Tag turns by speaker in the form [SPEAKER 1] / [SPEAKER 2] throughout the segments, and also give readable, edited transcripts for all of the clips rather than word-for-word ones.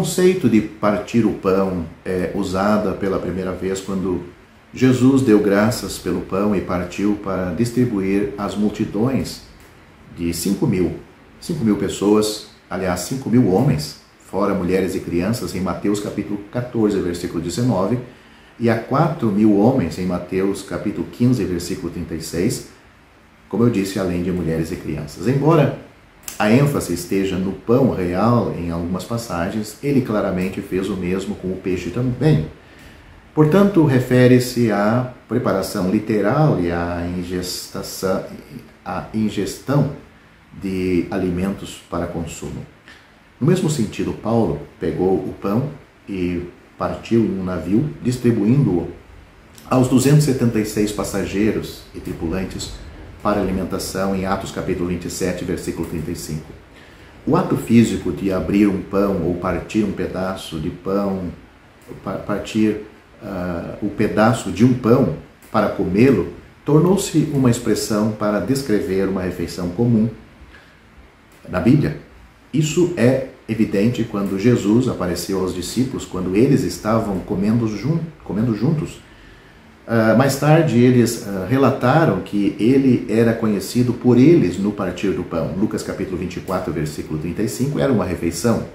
[SPEAKER 1] conceito de partir o pão é usado pela primeira vez quando Jesus deu graças pelo pão e partiu para distribuir às multidões de 5.000 pessoas, aliás, 5.000 homens, fora mulheres e crianças, em Mateus capítulo 14, versículo 19, e a 4.000 homens em Mateus capítulo 15, versículo 36, como eu disse, além de mulheres e crianças. Embora a ênfase esteja no pão real em algumas passagens, ele claramente fez o mesmo com o peixe também. Portanto, refere-se à preparação literal e à ingestão de alimentos para consumo. No mesmo sentido, Paulo pegou o pão e partiu em um navio, distribuindo-o aos 276 passageiros e tripulantes para alimentação, em Atos capítulo 27, versículo 35. O ato físico de abrir um pão ou partir um pedaço de pão, o pedaço de um pão para comê-lo, tornou-se uma expressão para descrever uma refeição comum na Bíblia. Isso é evidente quando Jesus apareceu aos discípulos, quando eles estavam comendo juntos. Mais tarde, eles relataram que ele era conhecido por eles no partir do pão. Lucas capítulo 24, versículo 35, era uma refeição.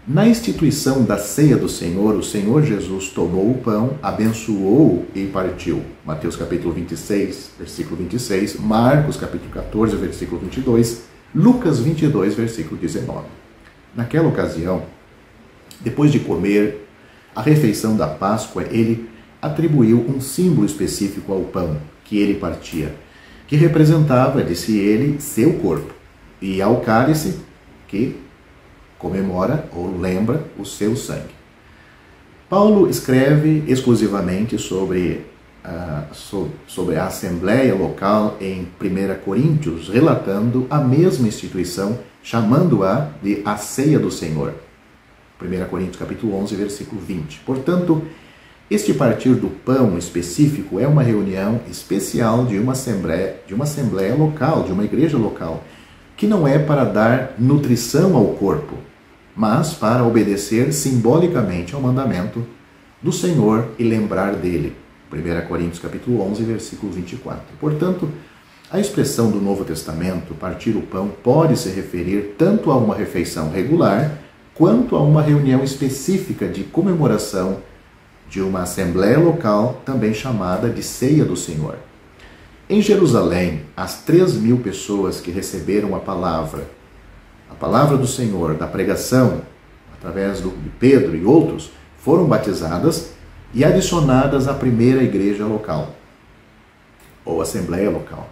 [SPEAKER 1] Na instituição da ceia do Senhor, o Senhor Jesus tomou o pão, abençoou e partiu. Mateus capítulo 26, versículo 26, Marcos capítulo 14, versículo 22, Lucas 22, versículo 19. Naquela ocasião, depois de comer a refeição da Páscoa, ele atribuiu um símbolo específico ao pão que ele partia, que representava, disse ele, seu corpo, e ao cálice, que comemora ou lembra o seu sangue. Paulo escreve exclusivamente sobre a Assembleia local em 1 Coríntios, relatando a mesma instituição, chamando-a de a ceia do Senhor. 1 Coríntios capítulo 11, versículo 20. Portanto, este partir do pão específico é uma reunião especial de uma assembleia local, de uma igreja local, que não é para dar nutrição ao corpo, mas para obedecer simbolicamente ao mandamento do Senhor e lembrar dele. 1 Coríntios capítulo 11, versículo 24. Portanto, a expressão do Novo Testamento, partir o pão, pode se referir tanto a uma refeição regular, quanto a uma reunião específica de comemoração de uma assembleia local, também chamada de Ceia do Senhor. Em Jerusalém, as 3.000 pessoas que receberam a palavra do Senhor, da pregação, através de Pedro e outros, foram batizadas e adicionadas à primeira igreja local, ou assembleia local.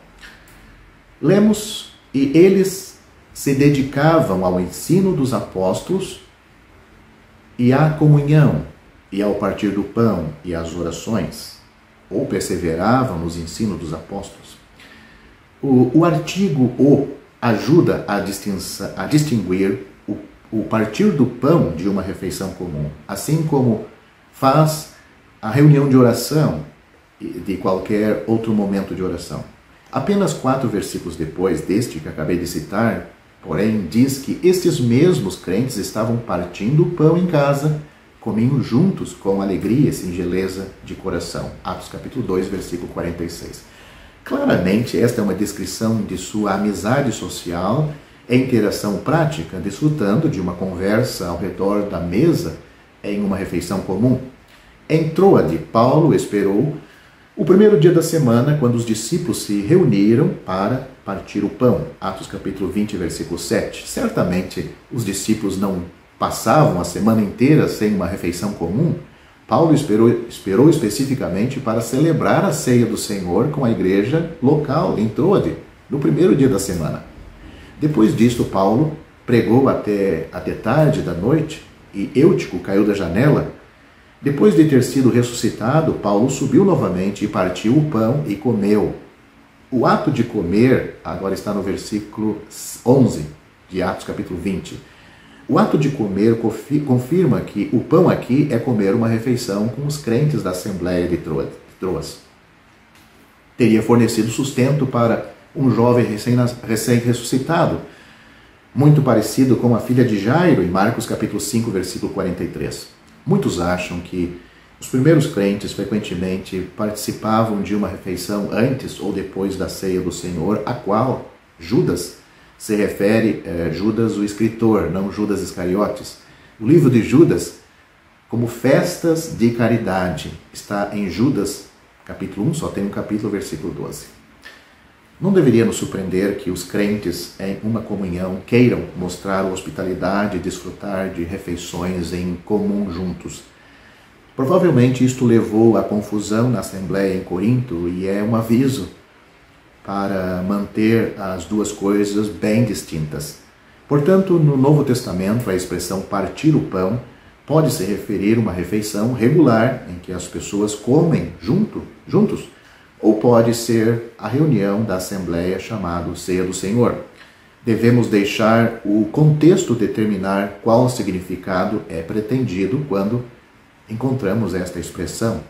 [SPEAKER 1] Lemos, e eles se dedicavam ao ensino dos apóstolos e à comunhão, e ao partir do pão e às orações, ou perseveravam nos ensinos dos apóstolos. O artigo "o" ajuda a distinguir o partir do pão de uma refeição comum, assim como faz a reunião de oração de qualquer outro momento de oração. Apenas 4 versículos depois deste que acabei de citar, porém, diz que estes mesmos crentes estavam partindo o pão em casa, comiam juntos com alegria e singeleza de coração. Atos capítulo 2, versículo 46. Claramente, esta é uma descrição de sua amizade social e interação prática, desfrutando de uma conversa ao redor da mesa em uma refeição comum. Em Troade, Paulo esperou o primeiro dia da semana, quando os discípulos se reuniram para partir o pão. Atos capítulo 20, versículo 7. Certamente, os discípulos não passavam a semana inteira sem uma refeição comum. Paulo esperou especificamente para celebrar a ceia do Senhor com a igreja local em Troade, no primeiro dia da semana. Depois disto, Paulo pregou até tarde da noite e Eutico caiu da janela. Depois de ter sido ressuscitado, Paulo subiu novamente e partiu o pão e comeu. O ato de comer, agora está no versículo 11 de Atos capítulo 20. O ato de comer confirma que o pão aqui é comer uma refeição com os crentes da Assembleia de Troas. Teria fornecido sustento para um jovem recém-ressuscitado. muito parecido com a filha de Jairo, em Marcos capítulo 5, versículo 43. Muitos acham que os primeiros crentes frequentemente participavam de uma refeição antes ou depois da ceia do Senhor, a qual Judas se refere, Judas o escritor, não Judas Iscariotes. O livro de Judas, como festas de caridade, está em Judas capítulo 1, só tem um capítulo, versículo 12. Não deveria nos surpreender que os crentes em uma comunhão queiram mostrar hospitalidade e desfrutar de refeições em comum juntos. Provavelmente isto levou à confusão na Assembleia em Corinto e é um aviso para manter as duas coisas bem distintas. Portanto, no Novo Testamento, a expressão partir o pão pode se referir a uma refeição regular em que as pessoas comem juntos, ou pode ser a reunião da Assembleia chamada Ceia do Senhor. Devemos deixar o contexto determinar qual significado é pretendido quando encontramos esta expressão.